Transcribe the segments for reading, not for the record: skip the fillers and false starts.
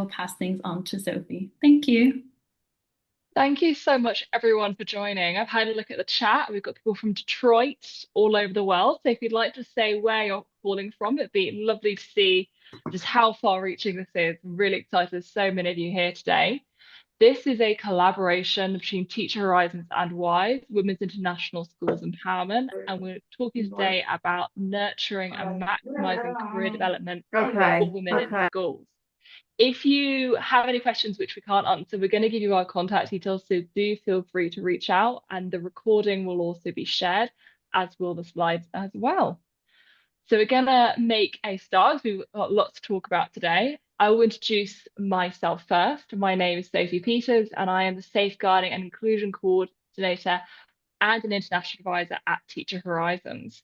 pass things on to Sophie. Thank you. Thank you so much, everyone, for joining. I've had a look at the chat. We've got people from Detroit, all over the world. So if you'd like to say where you're calling from, it'd be lovely to see just how far-reaching this is. I'm really excited. There's so many of you here today. This is a collaboration between Teacher Horizons and WISE, Women's International Schools Empowerment, and we're talking today about nurturing and maximising career development for Okay, women in okay. schools. If you have any questions which we can't answer, we're going to give you our contact details, so do feel free to reach out, and the recording will also be shared, as will the slides as well. So we're going to make a start. We've got lots to talk about today. I will introduce myself first. My name is Sophie Peters, and I am the Safeguarding and Inclusion Coordinator and an International Advisor at Teacher Horizons.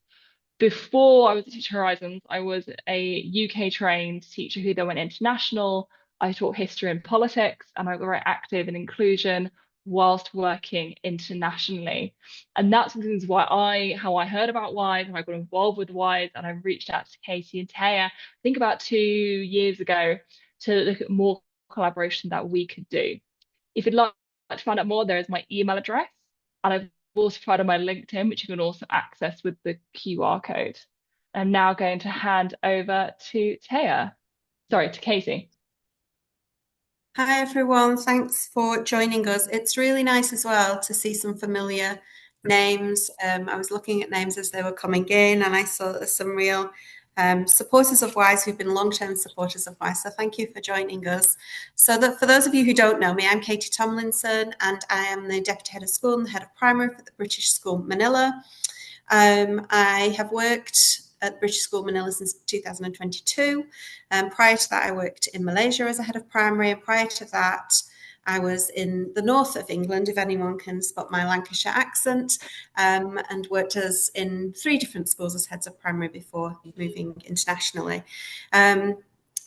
Before I was at Teacher Horizons, I was a UK trained teacher who then went international. I taught history and politics, and I got very active in inclusion whilst working internationally. And that's the reasons how I heard about WISE, and I got involved with WISE, and I reached out to Katie and Taya, I think about 2 years ago, to look at more collaboration that we could do. If you'd like to find out more, there is my email address, and I've also provided my LinkedIn, which you can also access with the QR code. I'm now going to hand over to Katie. Hi everyone, thanks for joining us. It's really nice as well to see some familiar names. I was looking at names as they were coming in, and I saw that there's some real supporters of WISE who've been long-term supporters of WISE. So thank you for joining us. So that for those of you who don't know me, I'm Katie Tomlinson, and I am the Deputy Head of School and the Head of Primary for the British School Manila. I have worked at British School Manila since 2022. Prior to that, I worked in Malaysia as a head of primary, and prior to that, I was in the north of England, if anyone can spot my Lancashire accent, and worked in 3 different schools as heads of primary before moving internationally.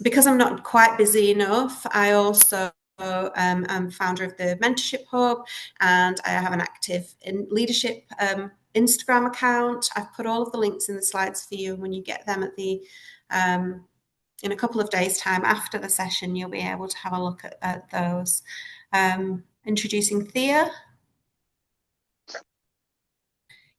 Because I'm not quite busy enough, I also I'm founder of the Mentorship Hub, and I have an active leadership Instagram account. I've put all of the links in the slides for you, and when you get them in a couple of days' time after the session, you'll be able to have a look at those. Introducing Thea.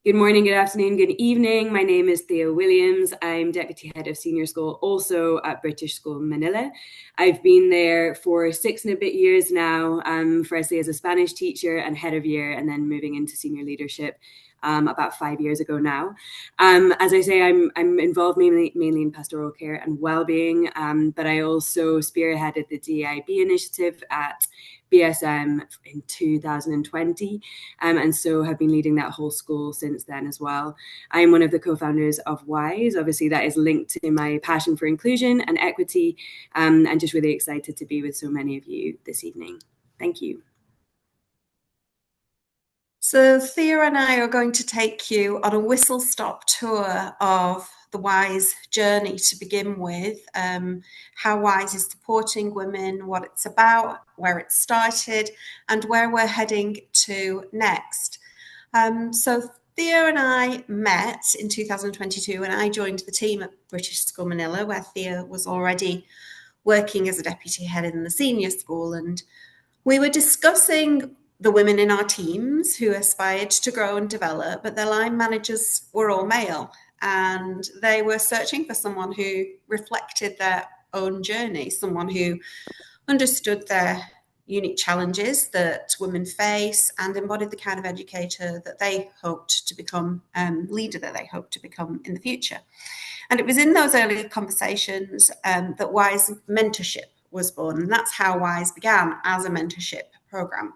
Good morning, good afternoon, good evening. My name is Thea Williams. I'm Deputy Head of Senior School, also at British School Manila. I've been there for 6 and a bit years now, firstly as a Spanish teacher and head of year, and then moving into senior leadership about 5 years ago now. As I say, I'm involved mainly in pastoral care and well-being, but I also spearheaded the DIB initiative at BSM in 2020, and so have been leading that whole school since then as well. I'm one of the co-founders of WISE. Obviously, that is linked to my passion for inclusion and equity, and just really excited to be with so many of you this evening. Thank you. So Thea and I are going to take you on a whistle-stop tour of the WISE journey to begin with, how WISE is supporting women, what it's about, where it started, and where we're heading to next. So Thea and I met in 2022 when I joined the team at British School Manila, where Thea was already working as a deputy head in the senior school, and we were discussing the women in our teams who aspired to grow and develop, but their line managers were all male, and they were searching for someone who reflected their own journey, someone who understood their unique challenges that women face and embodied the kind of educator that they hoped to become, leader that they hoped to become in the future. And it was in those early conversations that WISE Mentorship was born, and that's how WISE began, as a mentorship program.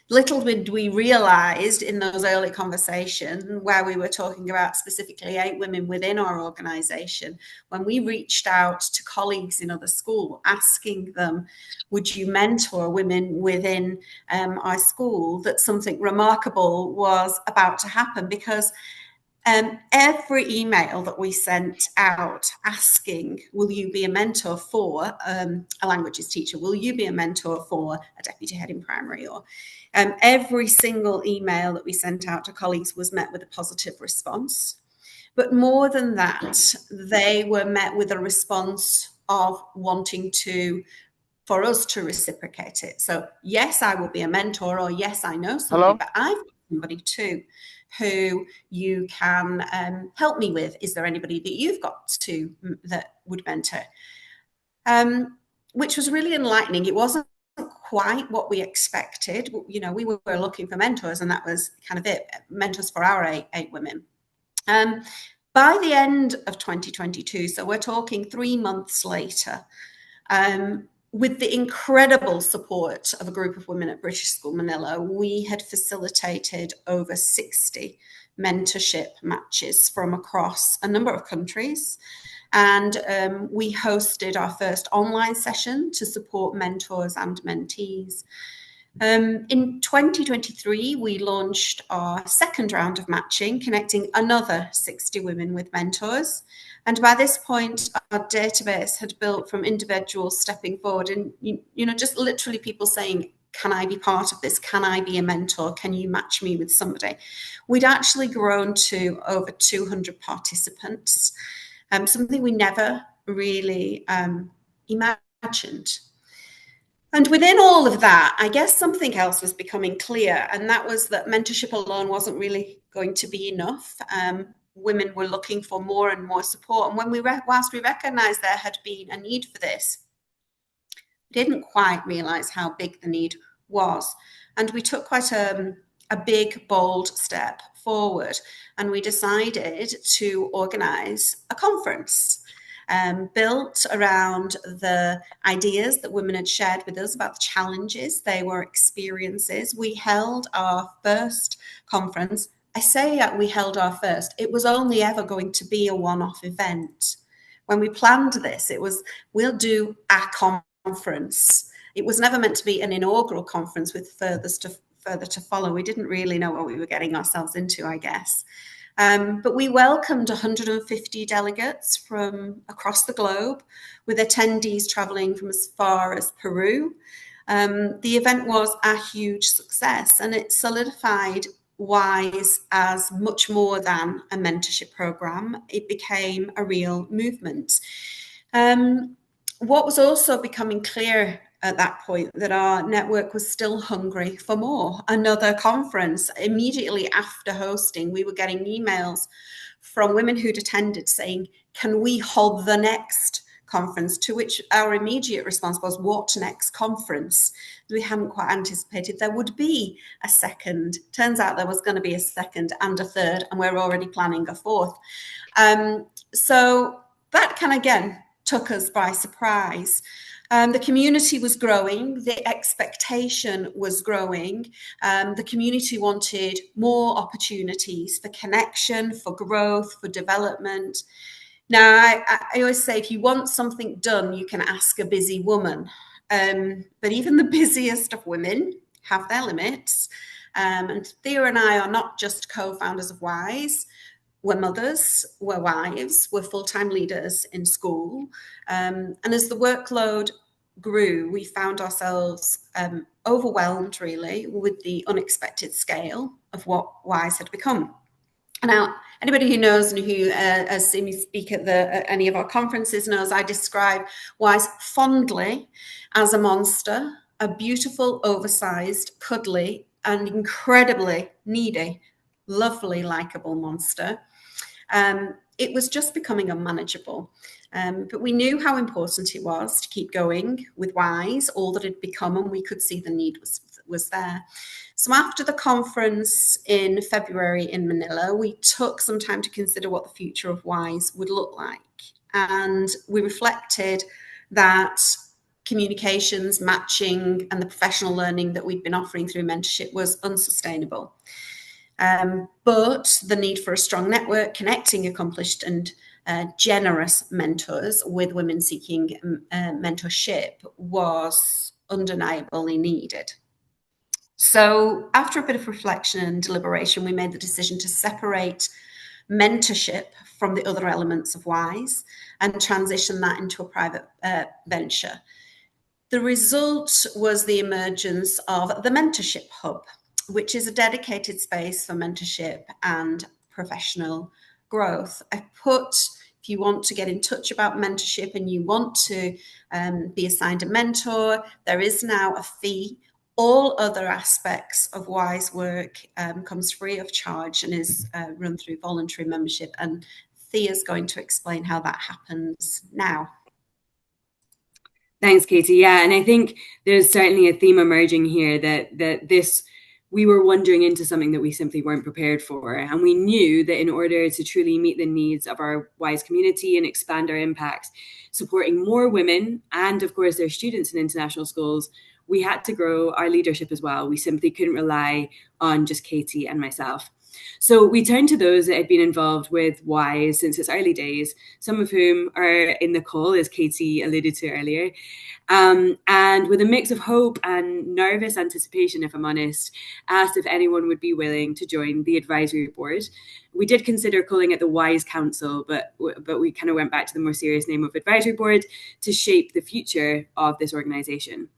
Little did we realised in those early conversations, where we were talking about specifically 8 women within our organisation, when we reached out to colleagues in other schools asking them, would you mentor women within our school, that something remarkable was about to happen, because every email that we sent out asking, will you be a mentor for a languages teacher? Will you be a mentor for a deputy head in primary? Or every single email that we sent out to colleagues was met with a positive response. But more than that, they were met with a response of wanting for us to reciprocate it. So yes, I will be a mentor, or yes, I know somebody, but I've got somebody too who you can help me with. Is there anybody that you've got to that would mentor? Which was really enlightening. It wasn't quite what we expected. You know, we were looking for mentors, and that was kind of it, mentors for our eight women. By the end of 2022, so we're talking 3 months later, with the incredible support of a group of women at British School Manila, we had facilitated over 60 mentorship matches from across a number of countries. And we hosted our first online session to support mentors and mentees. In 2023, we launched our second round of matching, connecting another 60 women with mentors. And by this point, our database had built from individuals stepping forward and, you know, just literally people saying, can I be part of this? Can I be a mentor? Can you match me with somebody? We'd actually grown to over 200 participants, something we never really imagined. And within all of that, I guess something else was becoming clear, and that was that mentorship alone wasn't really going to be enough. Women were looking for more and more support. And whilst we recognized there had been a need for this, we didn't quite realize how big the need was. And we took quite a big, bold step forward, and we decided to organize a conference built around the ideas that women had shared with us about the challenges they were experiencing. We held our first conference. I say we held our first. It was only ever going to be a one-off event. When we planned this, it was, we'll do a conference. It was never meant to be an inaugural conference with further to follow. We didn't really know what we were getting ourselves into, I guess. But we welcomed 150 delegates from across the globe, with attendees traveling from as far as Peru. The event was a huge success, and it solidified WISE as much more than a mentorship program. It became a real movement. What was also becoming clear at that point, that our network was still hungry for more. Another conference. Immediately after hosting, we were getting emails from women who'd attended saying, can we hold the next conference? To which our immediate response was, what next conference? We hadn't quite anticipated there would be a second. Turns out there was going to be a second and a third, and we're already planning a fourth. So that kind of, again, took us by surprise. The community was growing, the expectation was growing, the community wanted more opportunities for connection, for growth, for development. Now, I always say, if you want something done, you can ask a busy woman. But even the busiest of women have their limits. And Thea and I are not just co-founders of WISE. We're mothers, we're wives, we're full-time leaders in school. And as the workload grew, we found ourselves overwhelmed, really, with the unexpected scale of what WISE had become. Now, anybody who knows and who has seen me speak at any of our conferences knows I describe WISE fondly as a monster, a beautiful, oversized, cuddly, and incredibly needy, lovely, likable monster. It was just becoming unmanageable. But we knew how important it was to keep going with WISE, all that it had become, and we could see the need was there. So after the conference in February in Manila, we took some time to consider what the future of WISE would look like. And we reflected that communications, matching, and the professional learning that we'd been offering through mentorship was unsustainable. But the need for a strong network connecting accomplished and generous mentors with women seeking mentorship was undeniably needed. So after a bit of reflection and deliberation, we made the decision to separate mentorship from the other elements of WISE and transition that into a private venture. The result was the emergence of the Mentorship Hub, which is a dedicated space for mentorship and professional growth. If If you want to get in touch about mentorship and you want to be assigned a mentor, there is now a fee. All other aspects of WISE work comes free of charge and is run through voluntary membership. And Thea's going to explain how that happens now. Thanks, Katie. Yeah, and I think there's certainly a theme emerging here that we were wandering into something that we simply weren't prepared for. And we knew that in order to truly meet the needs of our WISE community and expand our impact, supporting more women and, of course, their students in international schools, we had to grow our leadership as well. We simply couldn't rely on just Katie and myself. So we turned to those that had been involved with WISE since its early days, some of whom are in the call, as Katie alluded to earlier. And with a mix of hope and nervous anticipation, if I'm honest, asked if anyone would be willing to join the advisory board. We did consider calling it the WISE Council, but we kind of went back to the more serious name of advisory board to shape the future of this organisation.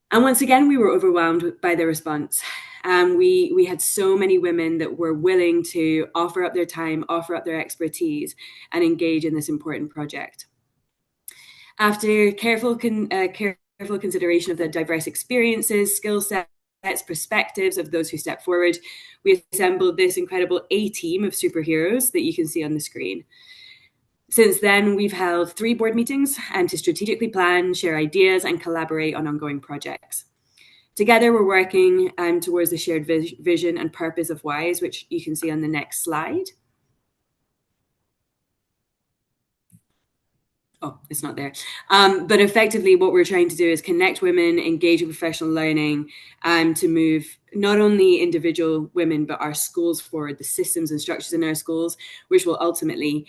And once again, we were overwhelmed by the response. We had so many women that were willing to offer up their time, offer up their expertise, and engage in this important project. After careful consideration of the diverse experiences, skill sets, perspectives of those who stepped forward, we assembled this incredible A-team of superheroes that you can see on the screen. Since then, we've held 3 board meetings to strategically plan, share ideas, and collaborate on ongoing projects. Together, we're working towards the shared vision and purpose of WISE, which you can see on the next slide. Oh, it's not there. But effectively, what we're trying to do is connect women, engage in professional learning, to move not only individual women, but our schools forward, the systems and structures in our schools, which will ultimately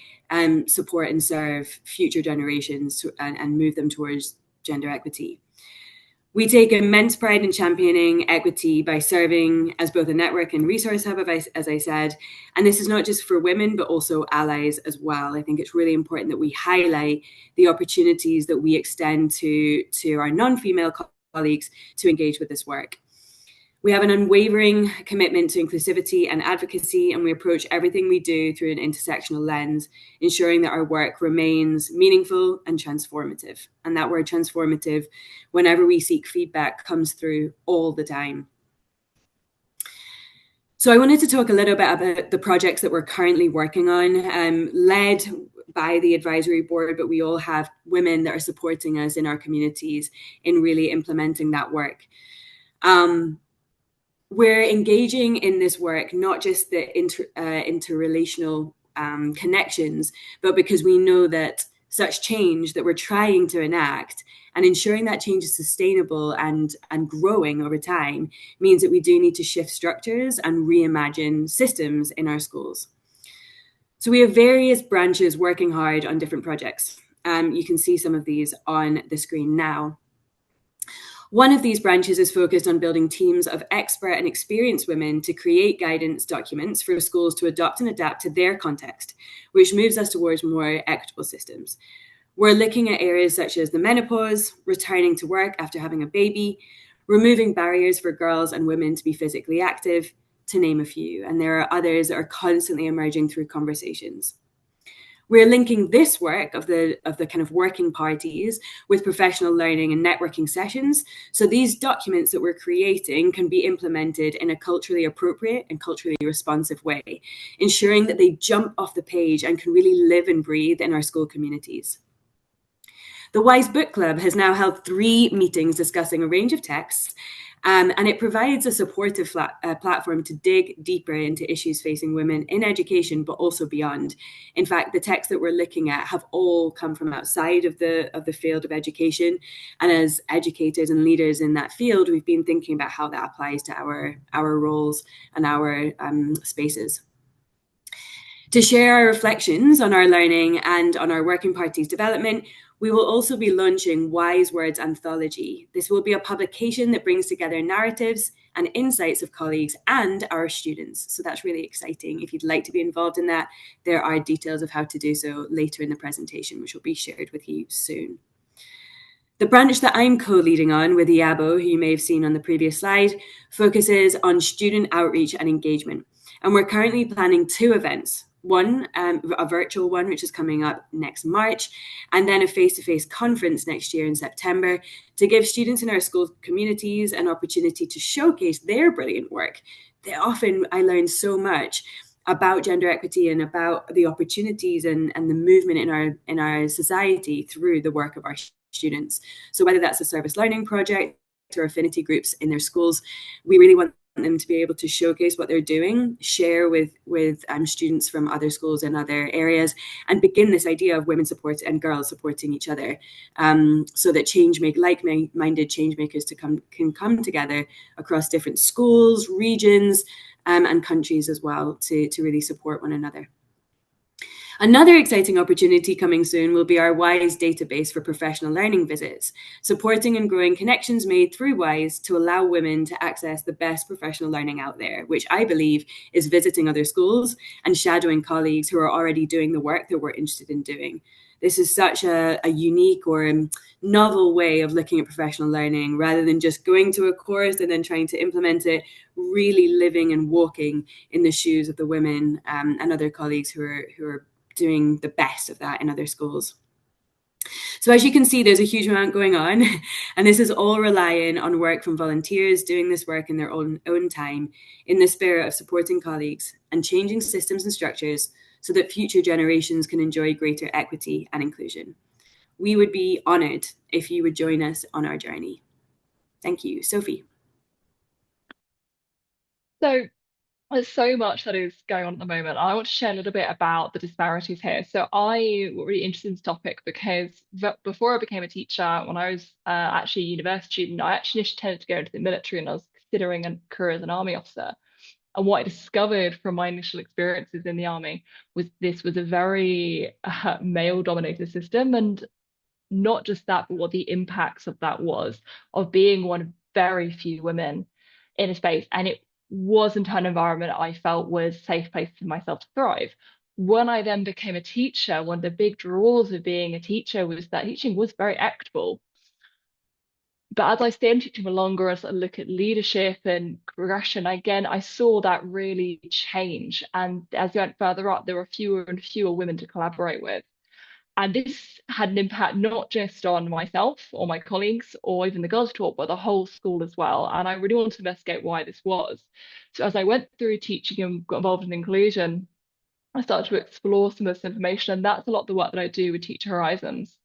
support and serve future generations and move them towards gender equity. We take immense pride in championing equity by serving as both a network and resource hub, as I said. And this is not just for women, but also allies as well. I think it's really important that we highlight the opportunities that we extend to our non-female colleagues to engage with this work. We have an unwavering commitment to inclusivity and advocacy, and we approach everything we do through an intersectional lens, ensuring that our work remains meaningful and transformative. And that word transformative, whenever we seek feedback, comes through all the time. So I wanted to talk a little bit about the projects that we're currently working on, led by the advisory board, but we all have women that are supporting us in our communities in really implementing that work. We're engaging in this work, not just the interrelational connections, but because we know that such change that we're trying to enact and ensuring that change is sustainable and growing over time means that we do need to shift structures and reimagine systems in our schools. So we have various branches working hard on different projects. You can see some of these on the screen now. One of these branches is focused on building teams of expert and experienced women to create guidance documents for schools to adopt and adapt to their context, which moves us towards more equitable systems. We're looking at areas such as the menopause, returning to work after having a baby, removing barriers for girls and women to be physically active, to name a few. And there are others that are constantly emerging through conversations. We're linking this work of the kind of working parties with professional learning and networking sessions. So these documents that we're creating can be implemented in a culturally appropriate and culturally responsive way, ensuring that they jump off the page and can really live and breathe in our school communities. The WISE Book Club has now held 3 meetings discussing a range of texts, and it provides a supportive platform to dig deeper into issues facing women in education, but also beyond. In fact, the texts that we're looking at have all come from outside of the field of education. And as educators and leaders in that field, we've been thinking about how that applies to our roles and our spaces. To share our reflections on our learning and on our working parties development, we will also be launching Wise Words Anthology. This will be a publication that brings together narratives and insights of colleagues and our students. So that's really exciting. If you'd like to be involved in that, there are details of how to do so later in the presentation, which will be shared with you soon. The branch that I'm co-leading on with Iabo, who you may have seen on the previous slide, focuses on student outreach and engagement. And we're currently planning 2 events. one, a virtual one, which is coming up next March, and then a face-to-face conference next year in September to give students in our school communities an opportunity to showcase their brilliant work. Often I learned so much about gender equity and about the opportunities and the movement in our society through the work of our students. So whether that's a service learning project or affinity groups in their schools, we really want them to be able to showcase what they're doing, share with students from other schools and other areas, and begin this idea of women support and girls supporting each other, so that like-minded change makers can come together across different schools, regions, and countries as well to really support one another. Another exciting opportunity coming soon will be our WISE database for professional learning visits, supporting and growing connections made through WISE to allow women to access the best professional learning out there, which I believe is visiting other schools and shadowing colleagues who are already doing the work that we're interested in doing. This is such a unique or novel way of looking at professional learning, rather than just going to a course and then trying to implement it, really living and walking in the shoes of the women and other colleagues who are doing the best of that in other schools. So as you can see, there's a huge amount going on, and this is all relying on work from volunteers doing this work in their own time, in the spirit of supporting colleagues and changing systems and structures so that future generations can enjoy greater equity and inclusion. We would be honoured if you would join us on our journey. Thank you. Sophie. So there's so much that is going on at the moment. I want to share a little bit about the disparities here. So I was really interested in this topic because before I became a teacher, when I was actually a university student, I actually intended to go into the military, and I was considering a career as an army officer. And what I discovered from my initial experiences in the army was this was a very male-dominated system, and not just that, but what the impacts of that was, of being one of very few women in a space. And it wasn't an environment I felt was a safe place for myself to thrive. When I then became a teacher, one of the big draws of being a teacher was that teaching was very equitable. But as I stayed in teaching for longer, as I look at leadership and progression, again, I saw that really change. And as you went further up, there were fewer and fewer women to collaborate with. And this had an impact not just on myself or my colleagues or even the girls talk, but the whole school as well. And I really wanted to investigate why this was. So as I went through teaching and got involved in inclusion, I started to explore some of this information. And that's a lot of the work that I do with Teacher Horizons.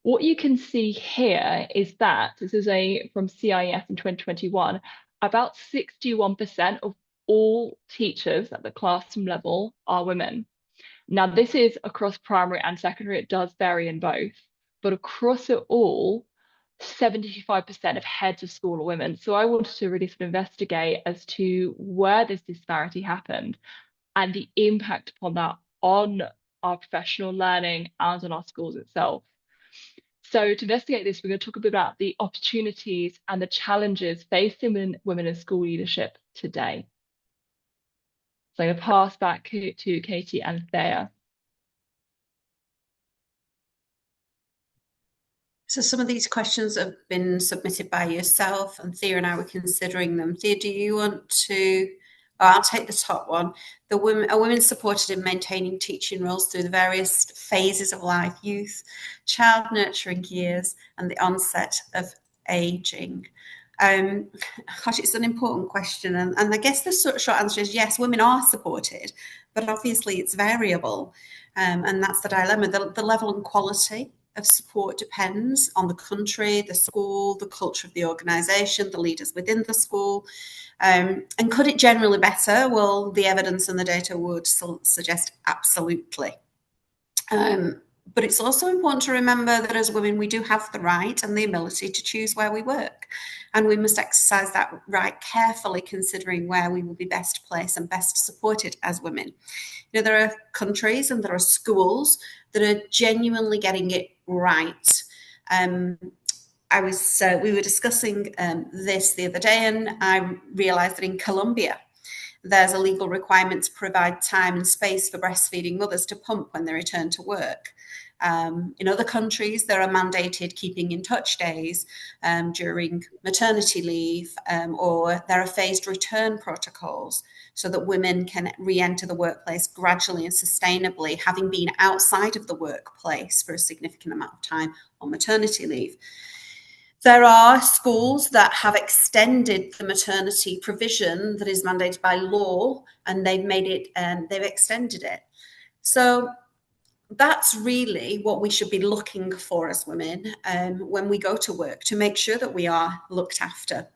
What you can see here is that this is from CIS in 2021, about 61% of all teachers at the classroom level are women. Now, this is across primary and secondary. It does vary in both, but across it all, 75% of heads of school are women. So I wanted to really sort of investigate as to where this disparity happened and the impact upon that on our professional learning and on our schools itself. So to investigate this, we're going to talk a bit about the opportunities and the challenges facing women in school leadership today. So I'm going to pass back to Katie and Thea. So some of these questions have been submitted by yourself, and Thea and I were considering them. Thea, do you want to? I'll take the top one. Are women supported in maintaining teaching roles through the various phases of life, youth, child nurturing years, and the onset of ageing? Gosh, it's an important question. And I guess the short answer is yes, women are supported, but obviously it's variable. And that's the dilemma. The level and quality of support depends on the country, the school, the culture of the organisation, the leaders within the school. And could it generally better? Well, the evidence and the data would suggest absolutely. But it's also important to remember that as women, we do have the right and the ability to choose where we work. And we must exercise that right carefully, considering where we will be best placed and best supported as women. You know, there are countries and there are schools that are genuinely getting it right. We were discussing this the other day, and I realised that in Colombia, there's a legal requirement to provide time and space for breastfeeding mothers to pump when they return to work. In other countries, there are mandated keeping in touch days during maternity leave, or there are phased return protocols so that women can re-enter the workplace gradually and sustainably, having been outside of the workplace for a significant amount of time on maternity leave. There are schools that have extended the maternity provision that is mandated by law, and they've extended it. So that's really what we should be looking for as women when we go to work, to make sure that we are looked after.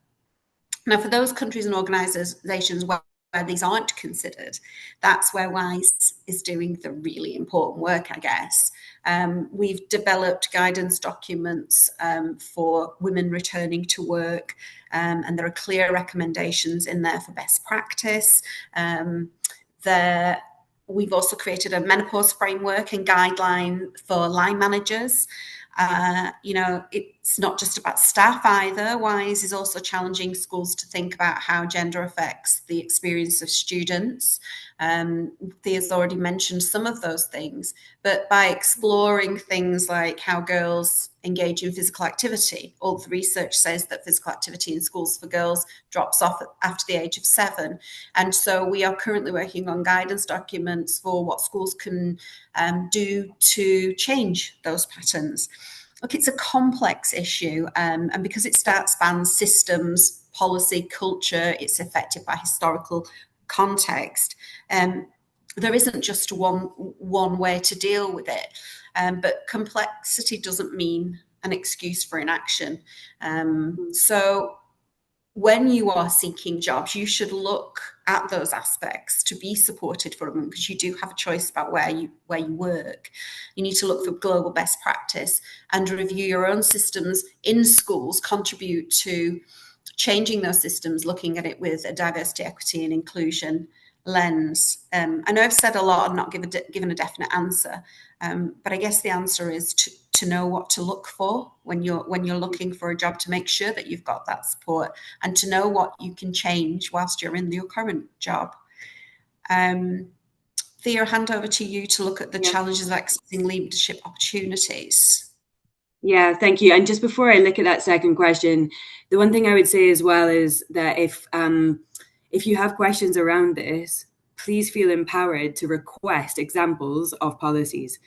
Now, for those countries and organisations where these aren't considered, that's where WISE is doing the really important work, I guess. We've developed guidance documents for women returning to work, and there are clear recommendations in there for best practice. We've also created a menopause framework and guideline for line managers. It's not just about staff either. WISE is also challenging schools to think about how gender affects the experience of students. Thea's already mentioned some of those things, but by exploring things like how girls engage in physical activity, all the research says that physical activity in schools for girls drops off after the age of 7. And so we are currently working on guidance documents for what schools can do to change those patterns. Look, it's a complex issue, and because it spans systems, policy, culture, it's affected by historical context. There isn't just one way to deal with it, but complexity doesn't mean an excuse for inaction. So when you are seeking jobs, you should look at those aspects to be supported for them, because you do have a choice about where you work. You need to look for global best practice and review your own systems in schools, contribute to changing those systems, looking at it with a diversity, equity and inclusion lens. I know I've said a lot and not given a definite answer, but I guess the answer is to know what to look for when you're looking for a job, to make sure that you've got that support, and to know what you can change whilst you're in your current job. Thea, I'll hand over to you to look at the challenges of accessing leadership opportunities. Yeah, thank you. And just before I look at that second question, the one thing I would say as well is that if you have questions around this, please feel empowered to request examples of policies.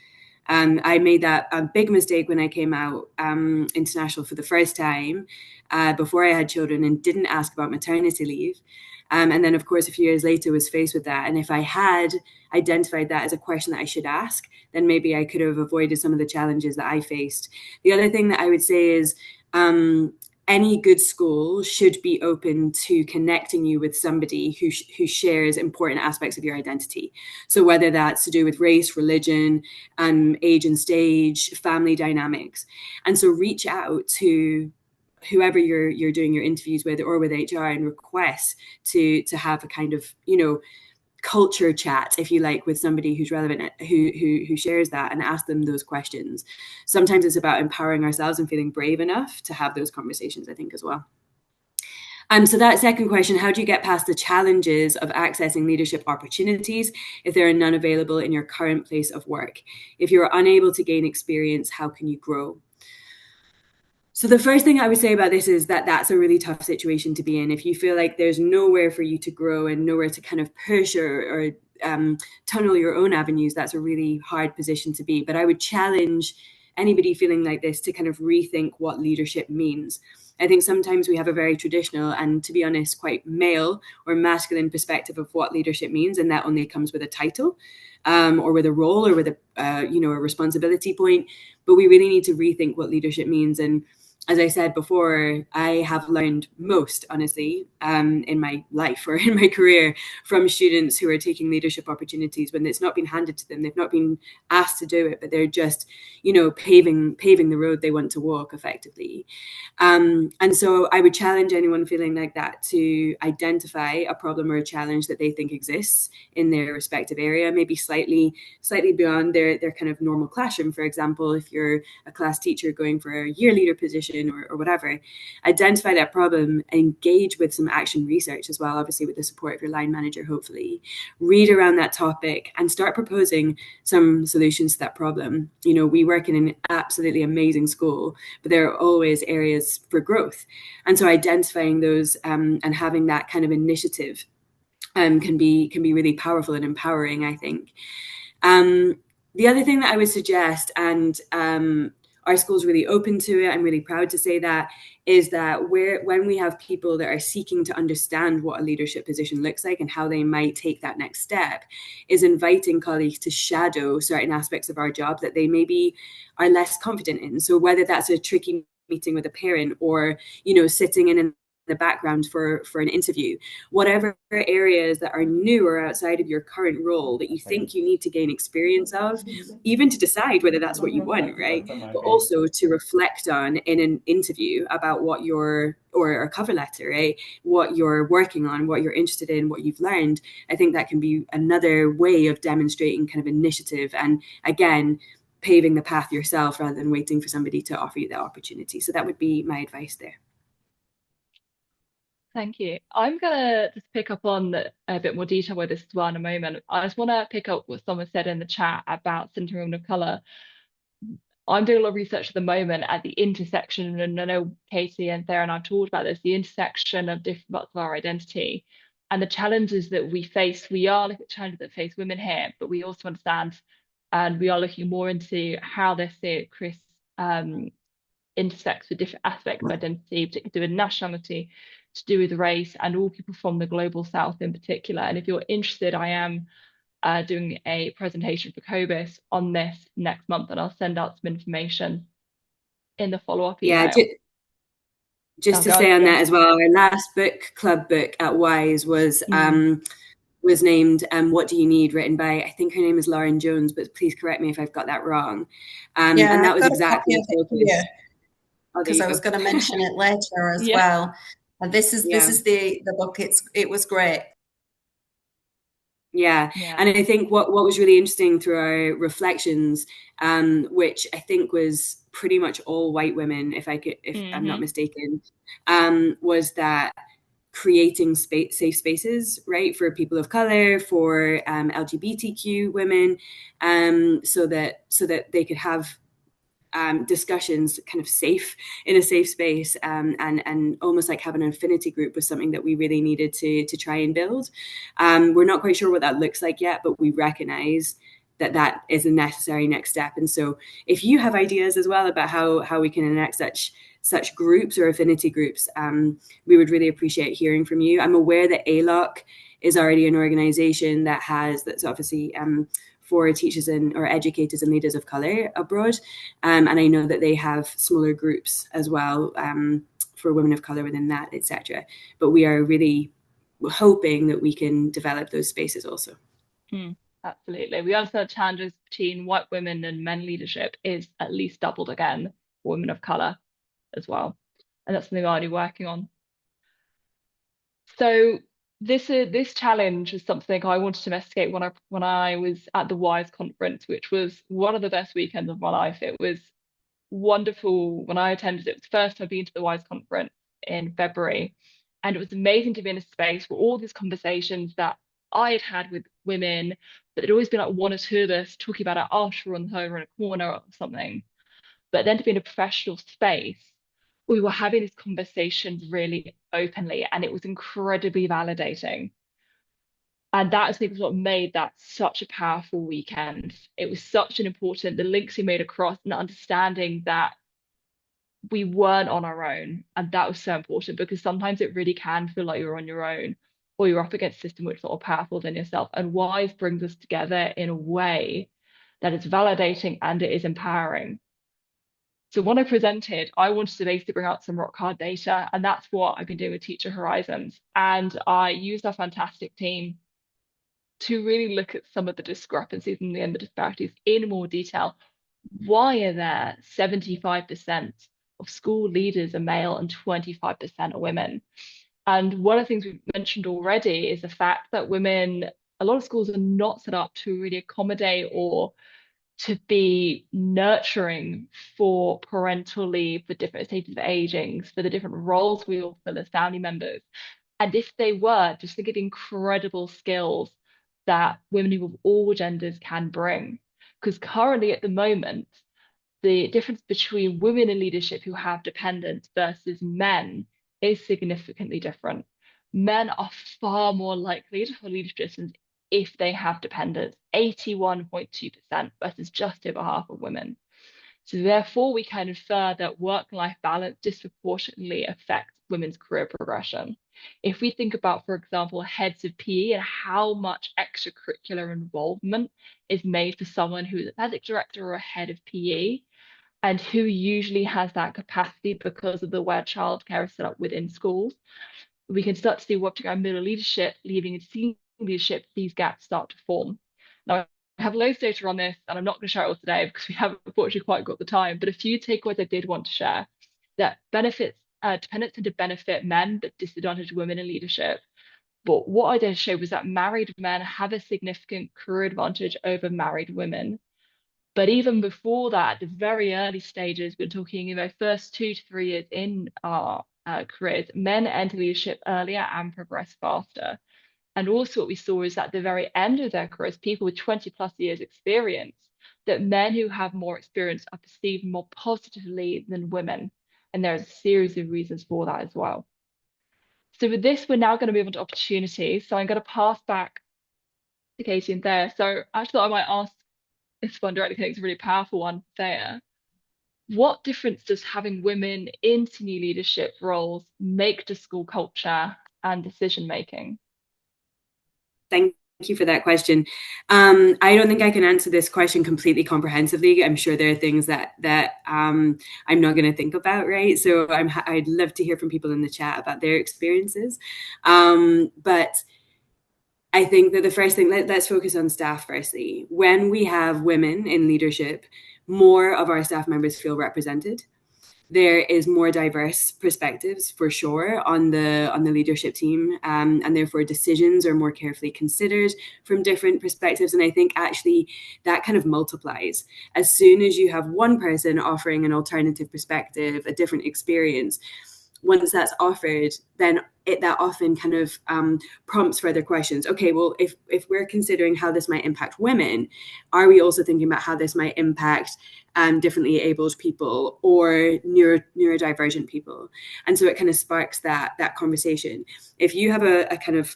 I made that a big mistake when I came out international for the first time before I had children, and didn't ask about maternity leave. And then, of course, a few years later was faced with that. And if I had identified that as a question that I should ask, then maybe I could have avoided some of the challenges that I faced. The other thing that I would say is any good school should be open to connecting you with somebody who shares important aspects of your identity. So whether that's to do with race, religion, age and stage, family dynamics. And so reach out to whoever you're doing your interviews with, or with HR, and request to have a kind of, culture chat, if you like, with somebody who's relevant, who shares that, and ask them those questions. Sometimes it's about empowering ourselves and feeling brave enough to have those conversations, I think, as well. So that second question, how do you get past the challenges of accessing leadership opportunities if there are none available in your current place of work? If you're unable to gain experience, how can you grow? So the first thing I would say about this is that that's a really tough situation to be in. If you feel like there's nowhere for you to grow and nowhere to kind of push or tunnel your own avenues, that's a really hard position to be. But I would challenge anybody feeling like this to kind of rethink what leadership means. I think sometimes we have a very traditional and, to be honest, quite male or masculine perspective of what leadership means, and that only comes with a title or with a role or with a responsibility point. But we really need to rethink what leadership means. And as I said before, I have learned most, honestly, in my life or in my career from students who are taking leadership opportunities when it's not been handed to them. They've not been asked to do it, but they're just, paving the road they want to walk effectively. And so I would challenge anyone feeling like that to identify a problem or a challenge that they think exists in their respective area, maybe slightly beyond their kind of normal classroom. For example, if you're a class teacher going for a year leader position, question or whatever, identify that problem, engage with some action research as well, obviously with the support of your line manager, hopefully, read around that topic and start proposing some solutions to that problem. You know, we work in an absolutely amazing school, but there are always areas for growth. And so identifying those and having that kind of initiative can be really powerful and empowering, I think. The other thing that I would suggest, and our school's really open to it, I'm really proud to say that, is that when we have people that are seeking to understand what a leadership position looks like and how they might take that next step, is inviting colleagues to shadow certain aspects of our job that they maybe are less confident in. So whether that's a tricky meeting with a parent or, you know, sitting in the background for an interview, whatever areas that are new or outside of your current role that you think you need to gain experience of, even to decide whether that's what you want, right? But also to reflect on in an interview about what or a cover letter, right? What you're working on, what you're interested in, what you've learned. I think that can be another way of demonstrating kind of initiative and, again, paving the path yourself rather than waiting for somebody to offer you the opportunity. So that would be my advice there. Thank you. I'm going to just pick up on a bit more detail with this as well in a moment. I just want to pick up what someone said in the chat about centering women of colour. I'm doing a lot of research at the moment at the intersection, and I know Katie and Sarah and I've talked about this, the intersection of different parts of our identity and the challenges that we face. We are looking at challenges that face women here, but we also understand, and we are looking more into how this intersects with different aspects of identity, particularly to do with nationality, to do with race, and all people from the global south in particular. And if you're interested, I am doing a presentation for COBIS on this next month, and I'll send out some information in the follow-up email. Yeah, just to say on that as well, our last book club book at WISE was named What Do You Need, written by, I think her name is Lauren Jones, but please correct me if I've got that wrong. And that was exactly because I was going to mention it later as well. And this is the book. It was great. Yeah. And I think what was really interesting through our reflections, which I think was pretty much all white women, if I'm not mistaken, was that creating safe spaces, right, for people of color, for LGBTQ women, so that they could have discussions kind of safe in a safe space, and almost like having an affinity group was something that we really needed to try and build. We're not quite sure what that looks like yet, but we recognize that is a necessary next step. And so if you have ideas as well about how we can enact such groups or affinity groups, we would really appreciate hearing from you. I'm aware that ALOC is already an organization that's obviously for teachers or educators and leaders of colour abroad. And I know that they have smaller groups as well for women of colour within that, etc. But we are really hoping that we can develop those spaces also. Absolutely. We understand challenges between white women and men leadership is at least doubled again for women of colour as well. And that's something I'm already working on. So this challenge is something I wanted to investigate when I was at the WISE conference, which was one of the best weekends of my life. It was wonderful when I attended. It was the first time I've been to the WISE conference in February, and it was amazing to be in a space where all these conversations that I had with women, but there'd always been like one or two of us talking about our archer on her in a corner or something. But then to be in a professional space, we were having these conversations really openly, and it was incredibly validating. And that, I think, was what made that such a powerful weekend. It was such an important, the links we made across and understanding that we weren't on our own. And that was so important, because sometimes it really can feel like you're on your own, or you're up against a system which is more powerful than yourself. And WISE brings us together in a way that is validating and it is empowering. So when I presented, I wanted to basically bring out some rock hard data, and that's what I've been doing with Teacher Horizons. And I used our fantastic team to really look at some of the discrepancies and the disparities in more detail. Why are there 75% of school leaders are male and 25% are women? And one of the things we've mentioned already is the fact that women, a lot of schools are not set up to really accommodate or to be nurturing for parental leave, for different stages of aging, for the different roles we all fill as family members. And if they were, just think of the incredible skills that women of all genders can bring. Because currently at the moment, the difference between women in leadership who have dependents versus men is significantly different. Men are far more likely to hold leadership positions if they have dependents, 81.2% versus just over half of women. So therefore, we can infer that work-life balance disproportionately affects women's career progression. If we think about, for example, heads of PE and how much extracurricular involvement is made for someone who's an athletic director or a head of PE, and who usually has that capacity because of the way childcare is set up within schools, we can start to see what around middle leadership, leading and senior leadership, these gaps start to form. Now, I have loads of data on this, and I'm not going to share it all today because we haven't unfortunately quite got the time, but a few takeaways I did want to share. That dependents tend to benefit men, but disadvantage women in leadership. But what I did show was that married men have a significant career advantage over married women. But even before that, the very early stages, we're talking, first 2 to 3 years in our careers, men enter leadership earlier and progress faster. And also what we saw is at the very end of their careers, people with 20 plus years experience, that men who have more experience are perceived more positively than women. And there's a series of reasons for that as well. So with this, we're now going to move on to opportunities. So I'm going to pass back to Katie and Thea. So I actually thought I might ask this one directly, I think it's a really powerful one, Thea. What difference does having women in senior leadership roles make to school culture and decision making? Thank you for that question. I don't think I can answer this question completely comprehensively. I'm sure there are things that I'm not going to think about, right? So I'd love to hear from people in the chat about their experiences. But I think that the first thing, let's focus on staff firstly. When we have women in leadership, more of our staff members feel represented. There is more diverse perspectives for sure on the leadership team, and therefore decisions are more carefully considered from different perspectives. And I think actually that kind of multiplies. As soon as you have one person offering an alternative perspective, a different experience, once that's offered, then that often kind of prompts further questions. Okay, well, if we're considering how this might impact women, are we also thinking about how this might impact differently abled people or neurodivergent people? And so it kind of sparks that conversation. If you have a kind of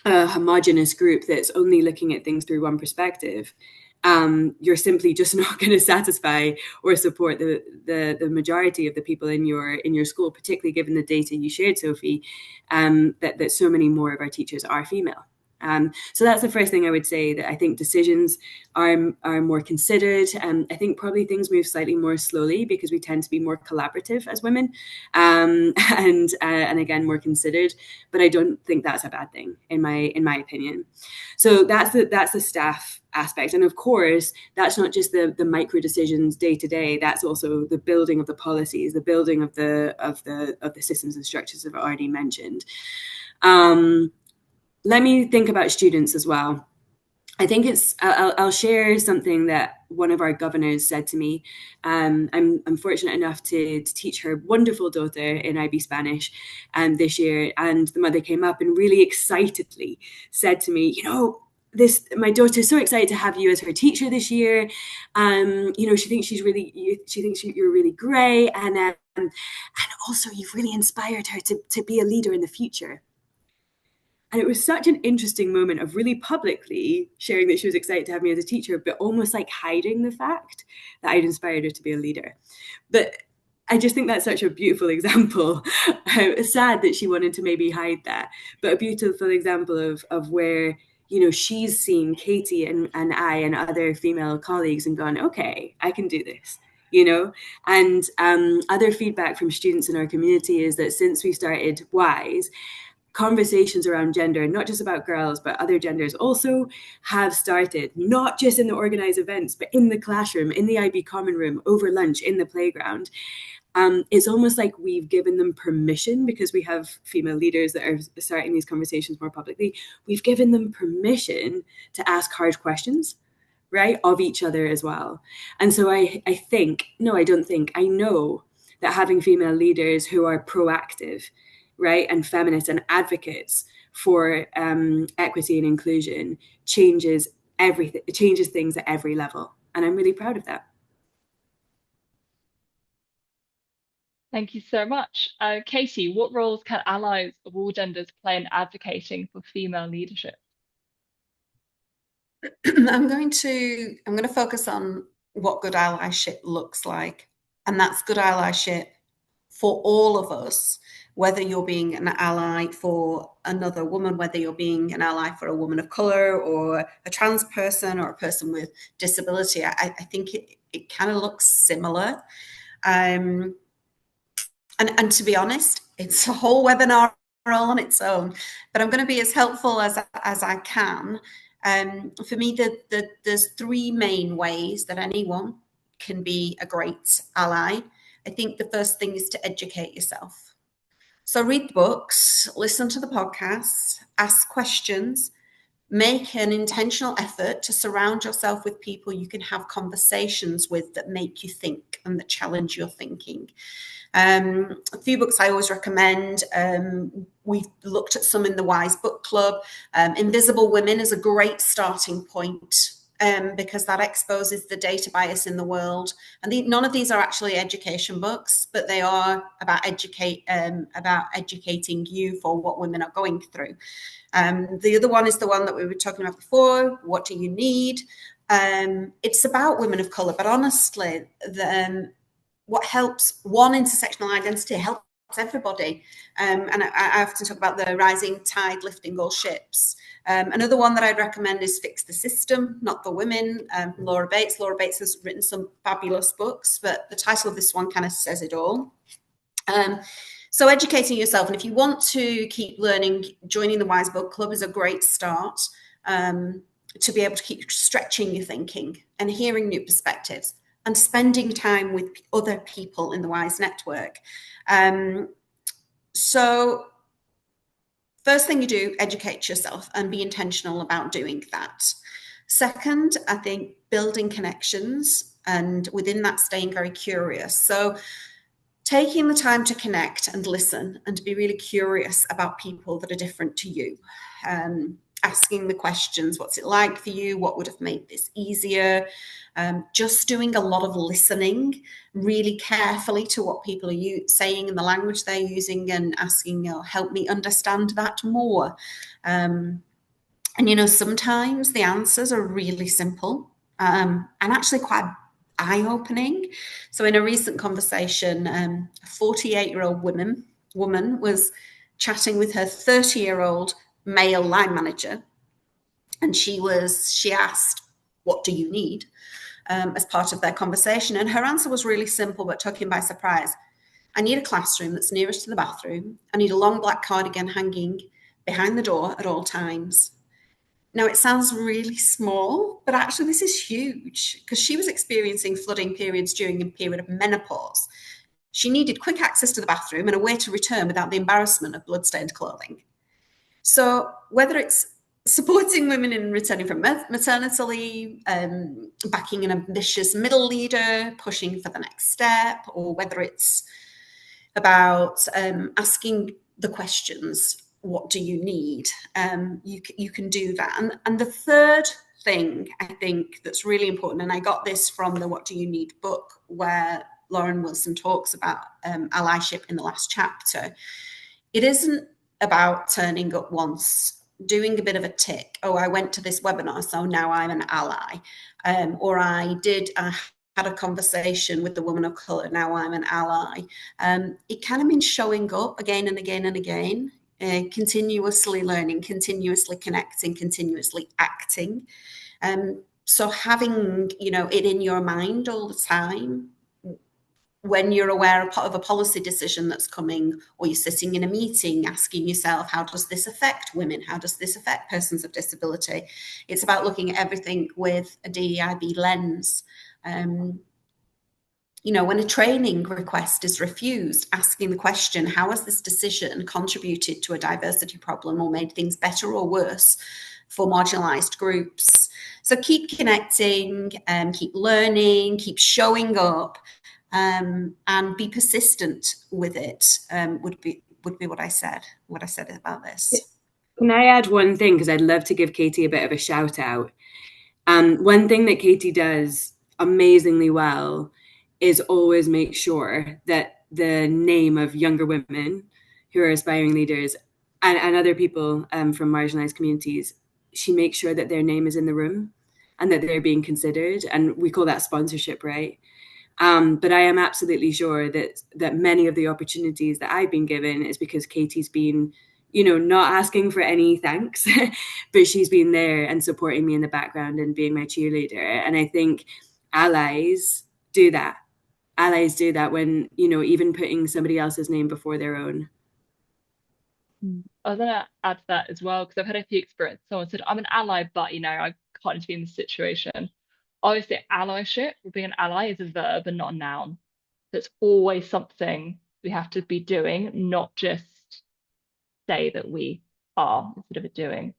a homogenous group that's only looking at things through one perspective, you're simply just not going to satisfy or support the majority of the people in your school, particularly given the data you shared, Sophie, that so many more of our teachers are female. So that's the first thing I would say, that I think decisions are more considered. I think probably things move slightly more slowly because we tend to be more collaborative as women, and again more considered. But I don't think that's a bad thing in my opinion. So that's the staff aspect, and of course that's not just the micro decisions day to day. That's also the building of the policies, the building of the systems and structures I've already mentioned. Let me think about students as well. I think I'll share something that one of our governors said to me. I'm fortunate enough to teach her wonderful daughter in IB Spanish this year, and the mother came up and really excitedly said to me, my daughter's so excited to have you as her teacher this year. She thinks you're really great, and also you've really inspired her to be a leader in the future. And it was such an interesting moment of really publicly sharing that she was excited to have me as a teacher, but almost like hiding the fact that I'd inspired her to be a leader. But I just think that's such a beautiful example. It's sad that she wanted to maybe hide that, but a beautiful example of where, she's seen Katie and I and other female colleagues and gone, okay, I can do this. And other feedback from students in our community is that since we started WISE, conversations around gender, not just about girls, but other genders also have started, not just in the organized events, but in the classroom, in the IB common room, over lunch, in the playground. It's almost like we've given them permission, because we have female leaders that are starting these conversations more publicly. We've given them permission to ask hard questions right, of each other as well. And so I know that having female leaders who are proactive, right, and feminists and advocates for equity and inclusion changes everything. It changes things at every level, and I'm really proud of that. Thank you so much. Katie, what roles can allies of all genders play in advocating for female leadership? I'm going to focus on what good allyship looks like, and that's good allyship for all of us, whether you're being an ally for another woman, whether you're being an ally for a woman of color or a trans person or a person with disability. I think it kind of looks similar. And to be honest, it's a whole webinar all on its own, but I'm going to be as helpful as I can. For me, there's three main ways that anyone can be a great ally. I think the first thing is to educate yourself. So read the books, listen to the podcasts, ask questions, make an intentional effort to surround yourself with people you can have conversations with that make you think and that challenge your thinking. A few books I always recommend. We've looked at some in the Wise Book Club. Invisible Women is a great starting point because that exposes the data bias in the world. And none of these are actually education books, but they are about educating you for what women are going through. The other one is the one that we were talking about before. What do you need? It's about women of color, but honestly, what helps one intersectional identity helps everybody. And I often talk about the rising tide lifting all ships. Another one that I'd recommend is Fix the System, Not the Women. Laura Bates. Laura Bates has written some fabulous books, but the title of this one kind of says it all. So educating yourself, and if you want to keep learning, joining the Wise Book Club is a great start to be able to keep stretching your thinking and hearing new perspectives and spending time with other people in the Wise network. So first thing you do, educate yourself and be intentional about doing that. Second, I think building connections, and within that staying very curious. So taking the time to connect and listen and to be really curious about people that are different to you. Asking the questions, what's it like for you? What would have made this easier? Just doing a lot of listening really carefully to what people are saying and the language they're using, and asking, help me understand that more. And, sometimes the answers are really simple and actually quite eye-opening. So in a recent conversation, a 48-year-old woman was chatting with her 30-year-old male line manager, and she asked, what do you need, as part of their conversation, and her answer was really simple but took him by surprise. I need a classroom that's nearest to the bathroom. I need a long black cardigan hanging behind the door at all times. Now, it sounds really small, but actually this is huge because she was experiencing flooding periods during a period of menopause. She needed quick access to the bathroom and a way to return without the embarrassment of bloodstained clothing. So whether it's supporting women in returning from maternity leave, backing an ambitious middle leader, pushing for the next step, or whether it's about asking the questions, what do you need? You can do that. And the third thing I think that's really important, and I got this from the What Do You Need book, where Lauren Wilson talks about allyship in the last chapter. It isn't about turning up once, doing a bit of a tick. Oh, I went to this webinar, so now I'm an ally. Or I had a conversation with the woman of color, now I'm an ally. It kind of means showing up again and again and again, continuously learning, continuously connecting, continuously acting. So having, it in your mind all the time, when you're aware of a policy decision that's coming, or you're sitting in a meeting asking yourself, how does this affect women? How does this affect persons of disability? It's about looking at everything with a DEIB lens. When a training request is refused, asking the question, how has this decision contributed to a diversity problem or made things better or worse for marginalised groups? So keep connecting, keep learning, keep showing up, and be persistent with it. Would be what I said about this. Can I add one thing? Because I'd love to give Katie a bit of a shout out. One thing that Katie does amazingly well is always make sure that the name of younger women who are aspiring leaders and other people from marginalized communities, she makes sure that their name is in the room and that they're being considered. And we call that sponsorship, right? But I am absolutely sure that many of the opportunities that I've been given is because Katie's been, not asking for any thanks, but she's been there and supporting me in the background and being my cheerleader. And I think allies do that. Allies do that when, even putting somebody else's name before their own. I was going to add to that as well, because I've had a few experiences. Someone said, I'm an ally, but, I can't intervene in this situation. Obviously, allyship, or being an ally, is a verb and not a noun. So it's always something we have to be doing, not just say that we are instead of a doing.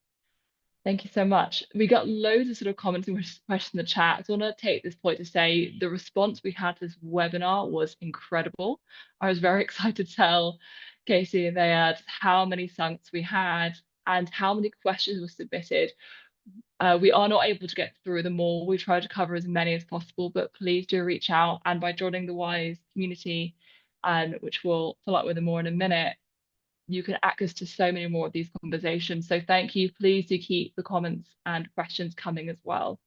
Thank you so much. We got loads of sort of comments and questions in the chat. So I want to take this point to say the response we had to this webinar was incredible. I was very excited to tell Katie and Thea how many sunks we had and how many questions were submitted. We are not able to get through them all. We try to cover as many as possible, but please do reach out. And by joining the WISE community, which we'll follow up with more in a minute, you can access to so many more of these conversations. So thank you. Please do keep the comments and questions coming as well.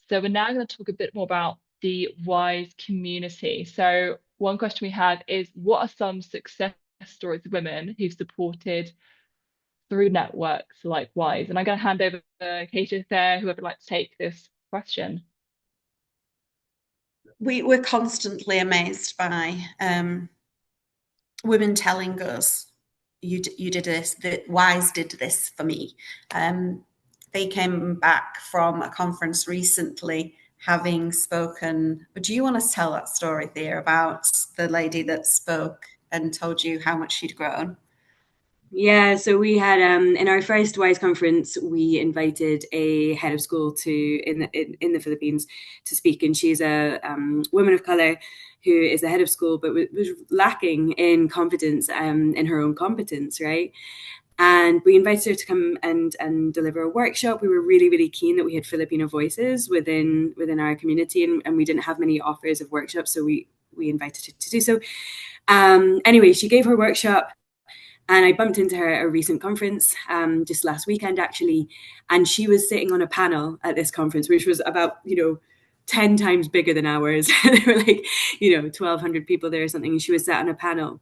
So we're now going to talk a bit more about the WISE community. So one question we had is, what are some success stories of women who've supported through networks like WISE? And I'm going to hand over to Katie there, whoever would like to take this question. We're constantly amazed by women telling us, you did this, that WISE did this for me. They came back from a conference recently having spoken. Do you want to tell that story, Thea, about the lady that spoke and told you how much she'd grown? Yeah, so we had in our first WISE conference, we invited a head of school in the Philippines to speak, and she's a woman of color who is the head of school, but was lacking in confidence in her own competence, right? And we invited her to come and deliver a workshop. We were really, really keen that we had Filipino voices within our community, and we didn't have many offers of workshops, so we invited her to do so. Anyway, she gave her workshop. And I bumped into her at a recent conference just last weekend, actually. And she was sitting on a panel at this conference, which was about, 10 times bigger than ours. There were like, 1,200 people there or something. And she was sat on a panel.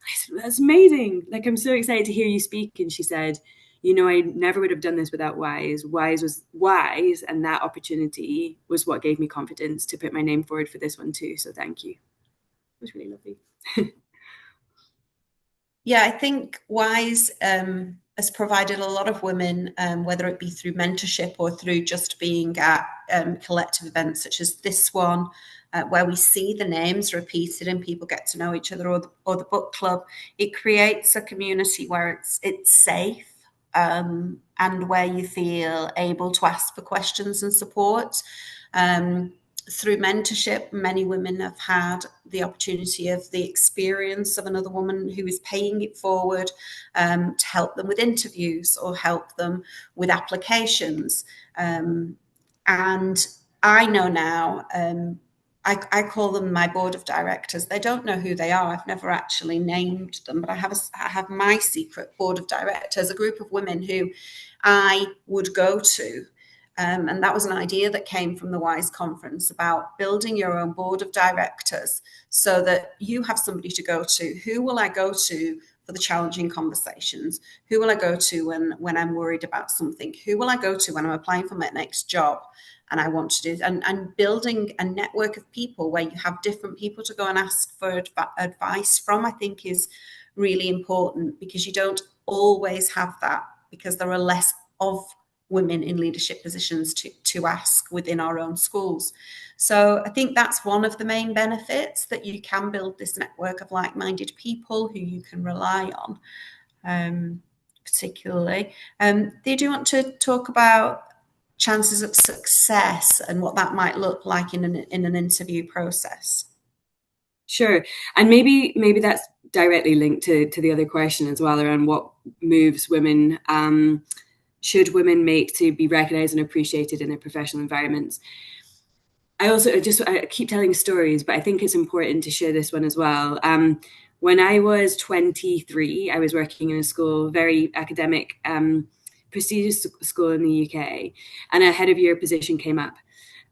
I said, that's amazing. Like, I'm so excited to hear you speak. And she said, I never would have done this without WISE. WISE was WISE. And that opportunity was what gave me confidence to put my name forward for this one too. So thank you. It was really lovely. Yeah, I think WISE has provided a lot of women, whether it be through mentorship or through just being at collective events such as this one, where we see the names repeated and people get to know each other, or the book club. It creates a community where it's safe and where you feel able to ask for questions and support. Through mentorship, many women have had the opportunity of the experience of another woman who is paying it forward to help them with interviews or help them with applications. And I know now, I call them my board of directors. They don't know who they are. I've never actually named them, but I have my secret board of directors, a group of women who I would go to. And that was an idea that came from the WISE conference about building your own board of directors so that you have somebody to go to. Who will I go to for the challenging conversations? Who will I go to when I'm worried about something? Who will I go to when I'm applying for my next job and I want to do it? And building a network of people where you have different people to go and ask for advice from, I think is really important, because you don't always have that, because there are less of women in leadership positions to ask within our own schools. So I think that's one of the main benefits, that you can build this network of like-minded people who you can rely on, particularly. Do you want to talk about chances of success and what that might look like in an interview process? Sure. And maybe that's directly linked to the other question as well, around what moves women should women make to be recognized and appreciated in their professional environments. I keep telling stories, but I think it's important to share this one as well. When I was 23, I was working in a school, very academic, prestigious school in the UK, and a head of year position came up.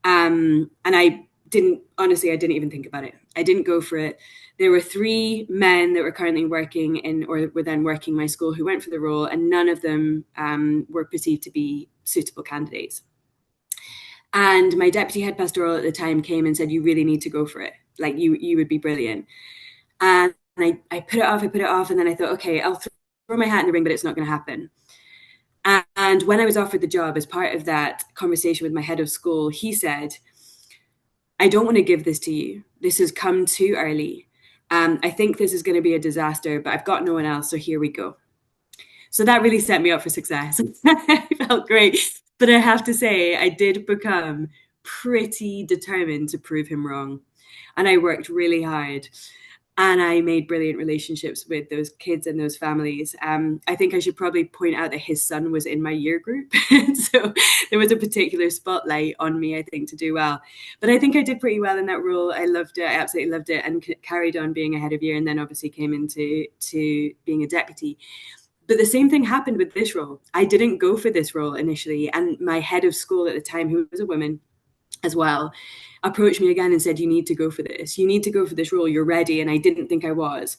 And I didn't even think about it. I didn't go for it. There were 3 men that were currently working in, or were then working my school, who went for the role, and none of them were perceived to be suitable candidates. And my deputy head pastoral at the time came and said, "You really need to go for it. Like, you would be brilliant." And I put it off. And then I thought, okay, I'll throw my hat in the ring, but it's not going to happen. And when I was offered the job, as part of that conversation with my head of school, he said, "I don't want to give this to you. This has come too early. I think this is going to be a disaster, but I've got no one else, so here we go." So that really set me up for success. I felt great. But I have to say, I did become pretty determined to prove him wrong. And I worked really hard. And I made brilliant relationships with those kids and those families. I think I should probably point out that his son was in my year group. So there was a particular spotlight on me, I think, to do well. But I think I did pretty well in that role. I loved it. I absolutely loved it, and carried on being a head of year, and then obviously came into being a deputy. But the same thing happened with this role. I didn't go for this role initially. And my head of school at the time, who was a woman as well, approached me again and said, "You need to go for this. You need to go for this role. You're ready." And I didn't think I was.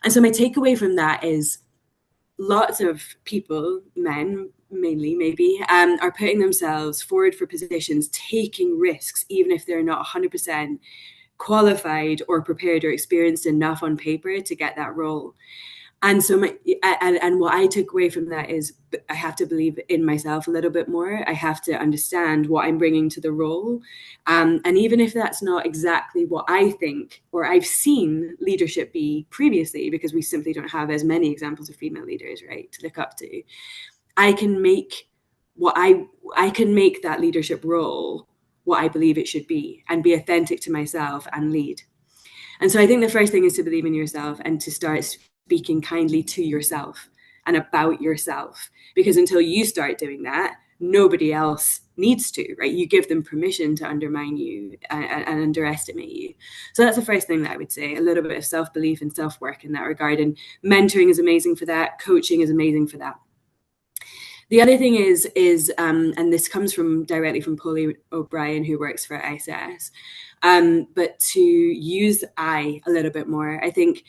And so my takeaway from that is lots of people, men mainly maybe, are putting themselves forward for positions, taking risks, even if they're not 100% qualified or prepared or experienced enough on paper to get that role. And so what I took away from that is, I have to believe in myself a little bit more. I have to understand what I'm bringing to the role. And even if that's not exactly what I think or I've seen leadership be previously, because we simply don't have as many examples of female leaders, right, to look up to, I can make that leadership role what I believe it should be, and be authentic to myself and lead. And so I think the first thing is to believe in yourself and to start speaking kindly to yourself and about yourself, because until you start doing that, nobody else needs to, right? You give them permission to undermine you and underestimate you. So that's the first thing that I would say, a little bit of self-belief and self-work in that regard. And mentoring is amazing for that. Coaching is amazing for that. The other thing is, and this comes directly from Polly O'Brien, who works for ISS, but to use I a little bit more. I think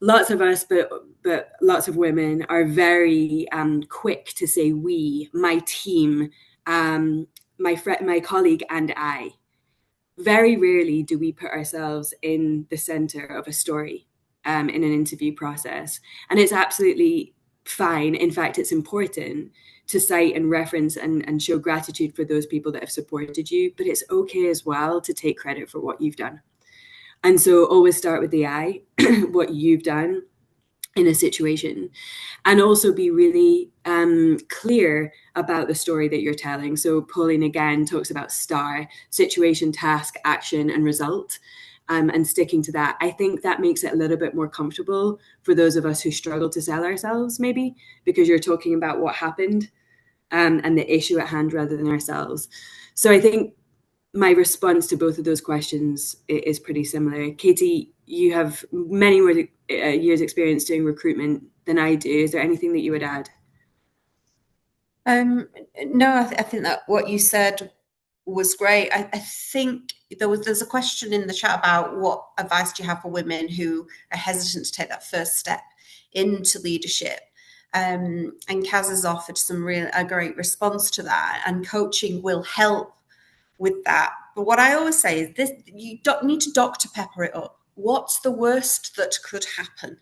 lots of us, but lots of women are very quick to say we, my team, my colleague, and I. Very rarely do we put ourselves in the center of a story in an interview process. And it's absolutely fine. In fact, it's important to cite and reference and show gratitude for those people that have supported you. But it's okay as well to take credit for what you've done. And so always start with the I, what you've done in a situation, and also be really clear about the story that you're telling. So Pauline again talks about STAR, situation, task, action, and result, and sticking to that. I think that makes it a little bit more comfortable for those of us who struggle to sell ourselves, maybe, because you're talking about what happened and the issue at hand rather than ourselves. So I think my response to both of those questions is pretty similar. Katie, you have many more years experience doing recruitment than I do. Is there anything that you would add? No, I think that what you said was great. I think there's a question in the chat about what advice do you have for women who are hesitant to take that first step into leadership. And Kaz has offered a great response to that, and coaching will help with that. But what I always say is this: you don't need to Dr. Pepper it up. What's the worst that could happen?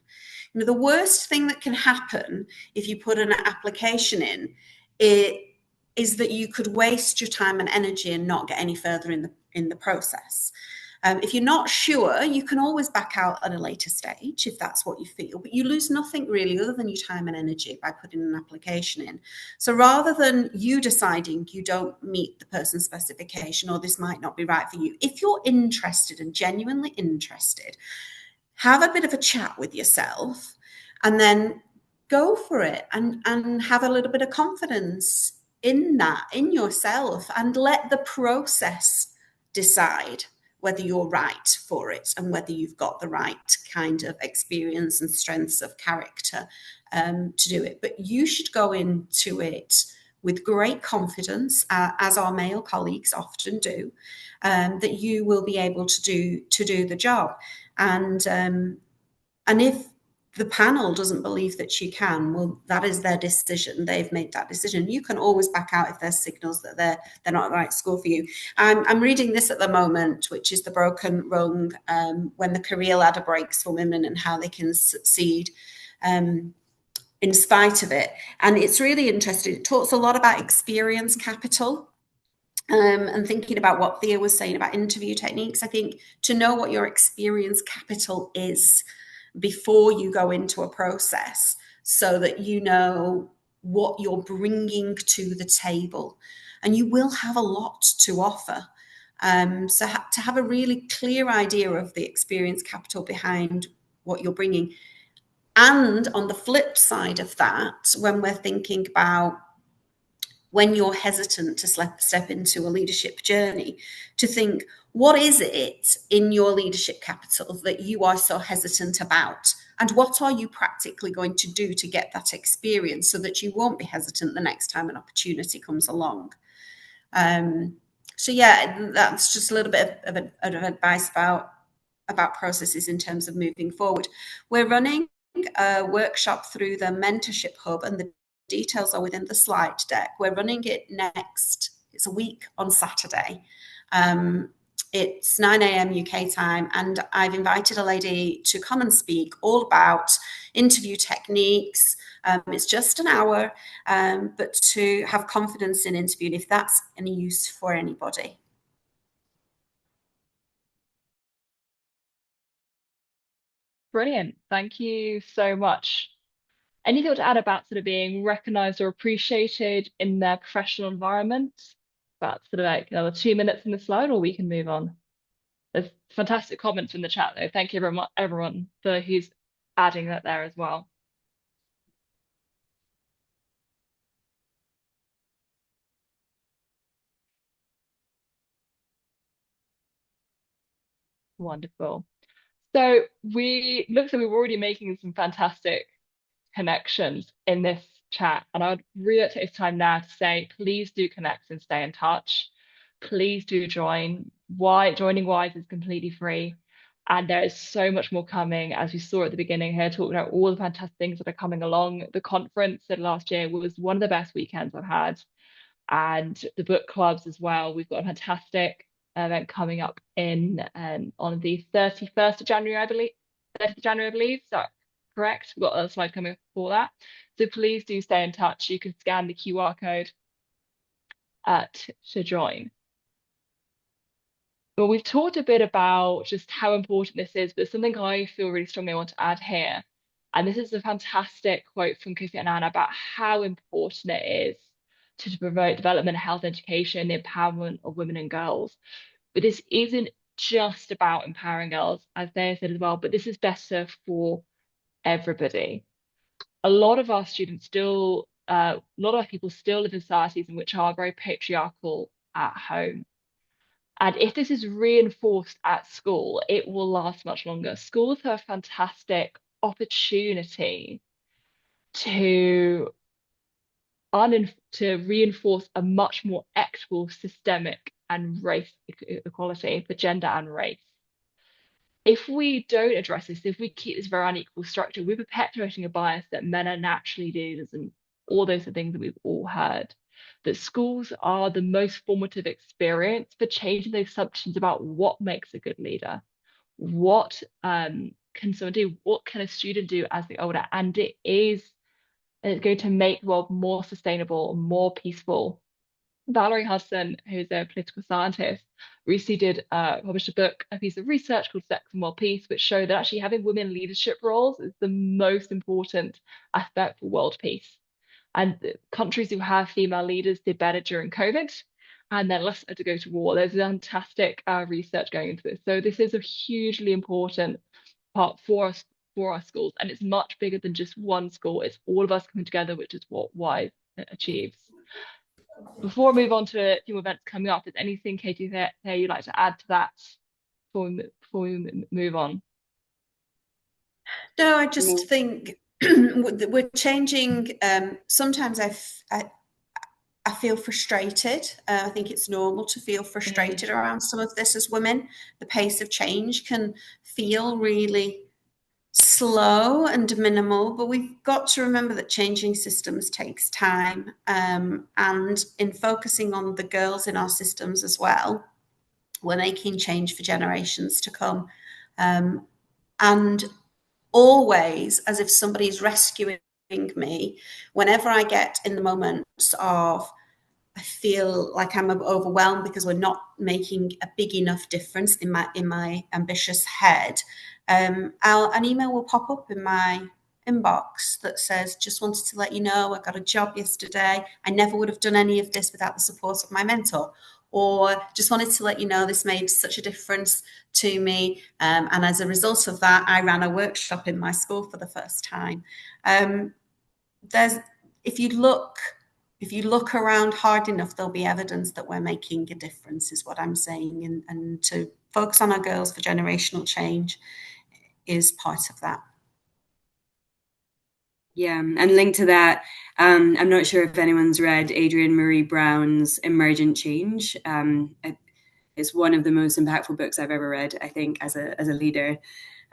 You know, the worst thing that can happen if you put an application in is that you could waste your time and energy and not get any further in the process. If you're not sure, you can always back out at a later stage if that's what you feel, but you lose nothing really other than your time and energy by putting an application in. So rather than you deciding you don't meet the person's specification or this might not be right for you, if you're interested and genuinely interested, have a bit of a chat with yourself and then go for it and have a little bit of confidence in that, in yourself, and let the process decide whether you're right for it and whether you've got the right kind of experience and strengths of character to do it. But you should go into it with great confidence, as our male colleagues often do, that you will be able to do the job. And if the panel doesn't believe that you can, well, that is their decision. They've made that decision. You can always back out if there's signals that they're not the right school for you. I'm reading this at the moment, which is The Broken Rung, when the career ladder breaks for women and how they can succeed in spite of it. And it's really interesting. It talks a lot about experience capital. And thinking about what Thea was saying about interview techniques, I think to know what your experience capital is before you go into a process so that you know what you're bringing to the table. And you will have a lot to offer. So to have a really clear idea of the experience capital behind what you're bringing. And on the flip side of that, when we're thinking about when you're hesitant to step into a leadership journey, to think, what is it in your leadership capital that you are so hesitant about? And what are you practically going to do to get that experience so that you won't be hesitant the next time an opportunity comes along? So yeah, that's just a little bit of advice about processes in terms of moving forward. We're running a workshop through the Mentorship Hub, and the details are within the slide deck. We're running it next. It's a week on Saturday. It's 9 a.m. UK time, and I've invited a lady to come and speak all about interview techniques. It's just an hour, but to have confidence in interviewing, if that's any use for anybody. Brilliant. Thank you so much. Anything to add about sort of being recognized or appreciated in their professional environment? About sort of like another 2 minutes in the slide, or we can move on. There's fantastic comments in the chat though. Thank you everyone for who's adding that there as well. Wonderful. So looks like we're already making some fantastic connections in this chat, and I would really like to take this time now to say, please do connect and stay in touch. Please do join. Joining WISE is completely free, and there is so much more coming, as we saw at the beginning here, talking about all the fantastic things that are coming along. The conference that last year was one of the best weekends I've had, and the book clubs as well. We've got a fantastic event coming up on the 31st of January, I believe. 30th of January, I believe. Is that correct? We've got a slide coming for that. So please do stay in touch. You can scan the QR code to join. Well, we've talked a bit about just how important this is, but something I feel really strongly I want to add here. And this is a fantastic quote from Kofi Annan about how important it is to promote development, health, education, the empowerment of women and girls. But this isn't just about empowering girls, as they said as well, but this is better for everybody. A lot of our students still, a lot of our people still live in societies in which are very patriarchal at home. And if this is reinforced at school, it will last much longer. Schools have a fantastic opportunity to reinforce a much more equitable systemic and race equality for gender and race. If we don't address this, if we keep this very unequal structure, we're perpetuating a bias that men are naturally leaders and all those are things that we've all heard. That schools are the most formative experience for changing those assumptions about what makes a good leader. What can someone do? What can a student do as they get older? And it's going to make the world more sustainable, more peaceful, Valerie Hudson, who's a political scientist, recently published a piece of research called Sex and World Peace, which showed that actually having women in leadership roles is the most important aspect for world peace. And countries who have female leaders did better during COVID, and they're less to go to war. There's fantastic research going into this. So this is a hugely important part for our schools, and it's much bigger than just one school. It's all of us coming together, which is what WISE achieves. Before we move on to a few events coming up, is anything, Katie, there you'd like to add to that before we move on? No, I just think we're changing. Sometimes I feel frustrated. I think it's normal to feel frustrated around some of this as women. The pace of change can feel really slow and minimal, but we've got to remember that changing systems takes time. And in focusing on the girls in our systems as well, we're making change for generations to come. And always, as if somebody's rescuing me, whenever I get in the moments of I feel like I'm overwhelmed because we're not making a big enough difference in my ambitious head, an email will pop up in my inbox that says, just wanted to let you know I got a job yesterday. I never would have done any of this without the support of my mentor. Or just wanted to let you know this made such a difference to me. And as a result of that, I ran a workshop in my school for the first time. If you look around hard enough, there'll be evidence that we're making a difference, is what I'm saying. And to focus on our girls for generational change is part of that. Yeah, and linked to that, I'm not sure if anyone's read Adrienne Marie Brown's Emergent Change. It's one of the most impactful books I've ever read, I think, as a leader.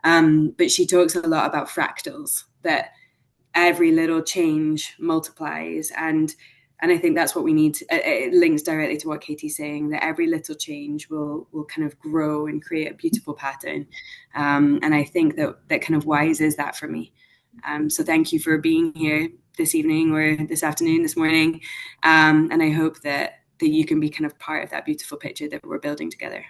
But she talks a lot about fractals, that every little change multiplies. And I think that's what we need. It links directly to what Katie's saying, that every little change will kind of grow and create a beautiful pattern. And I think that kind of WISE is that for me. So thank you for being here this evening or this afternoon, this morning. And I hope that you can be kind of part of that beautiful picture that we're building together.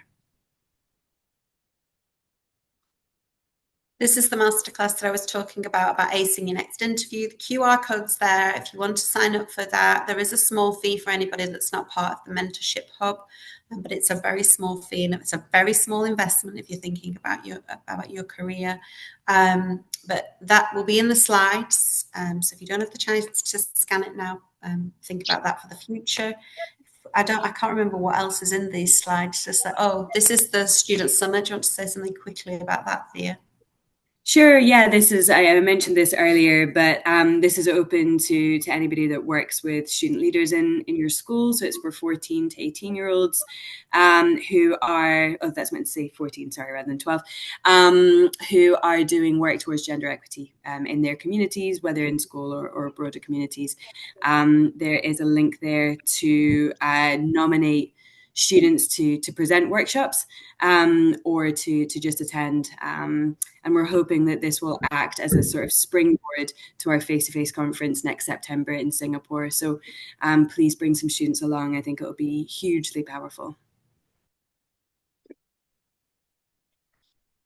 This is the masterclass that I was talking about acing your next interview. The QR code's there if you want to sign up for that. There is a small fee for anybody that's not part of the mentorship hub, but it's a very small fee and it's a very small investment if you're thinking about your career. But that will be in the slides. So if you don't have the chance to scan it now, think about that for the future. I can't remember what else is in these slides. Just that, this is the student summit. Do you want to say something quickly about that, Thea? Sure. Yeah, I mentioned this earlier, but this is open to anybody that works with student leaders in your school. So it's for 14 to 18-year-olds who are, that's meant to say 14, sorry, rather than 12, who are doing work towards gender equity in their communities, whether in school or broader communities. There is a link there to nominate students to present workshops or to just attend. And we're hoping that this will act as a sort of springboard to our face-to-face conference next September in Singapore. So please bring some students along. I think it will be hugely powerful.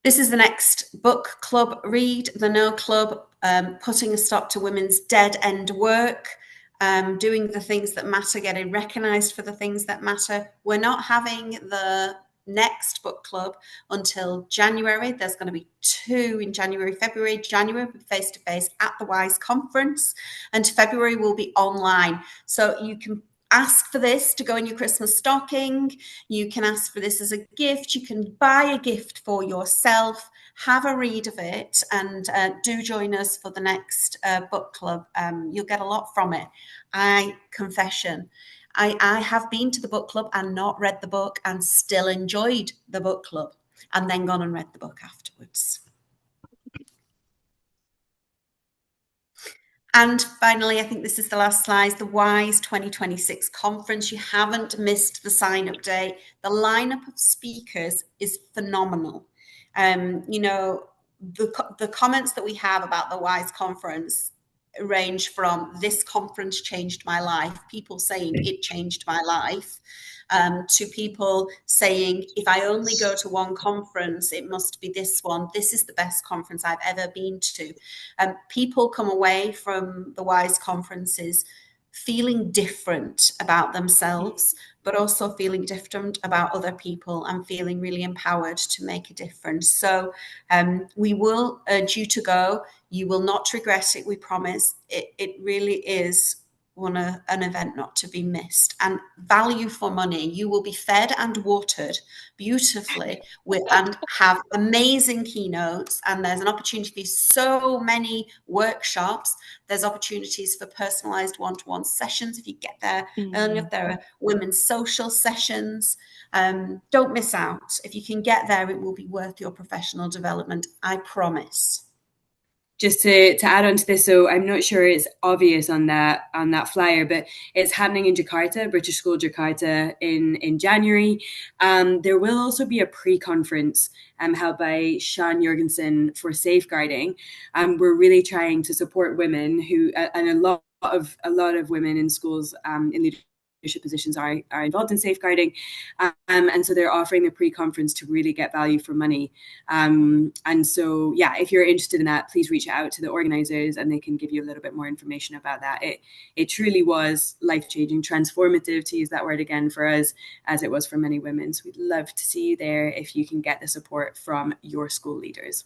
This is the next book club read, the No Club, putting a stop to women's dead end work. Doing the things that matter, getting recognised for the things that matter. We're not having the next book club until January. There's going to be 2 in January, February. January will be face-to-face at the WISE conference, and February will be online. So you can ask for this to go in your Christmas stocking. You can ask for this as a gift. You can buy a gift for yourself. Have a read of it, and do join us for the next book club. You'll get a lot from it. Confession, I have been to the book club and not read the book and still enjoyed the book club and then gone and read the book afterwards. And finally, I think this is the last slide, the WISE 2026 conference. You haven't missed the sign-up date. The lineup of speakers is phenomenal. The comments that we have about the WISE conference range from this conference changed my life, people saying it changed my life, to people saying, if I only go to one conference, it must be this one. This is the best conference I've ever been to. People come away from the WISE conferences feeling different about themselves, but also feeling different about other people and feeling really empowered to make a difference. So we will urge you to go. You will not regret it, we promise. It really is an event not to be missed. And value for money. You will be fed and watered beautifully and have amazing keynotes. And there's an opportunity for so many workshops. There's opportunities for personalized one-to-one sessions if you get there early enough. There are women's social sessions. Don't miss out. If you can get there, it will be worth your professional development, I promise. Just to add on to this, so I'm not sure it's obvious on that flyer, but it's happening in Jakarta, British School Jakarta in January. There will also be a pre-conference held by Sean Jorgensen for safeguarding. We're really trying to support women who, and a lot of women in schools in leadership positions are involved in safeguarding, and so they're offering the pre-conference to really get value for money. And so, yeah, if you're interested in that, please reach out to the organizers and they can give you a little bit more information about that. It truly was life-changing, transformative, to use that word again, for us, as it was for many women. So we'd love to see you there if you can get the support from your school leaders.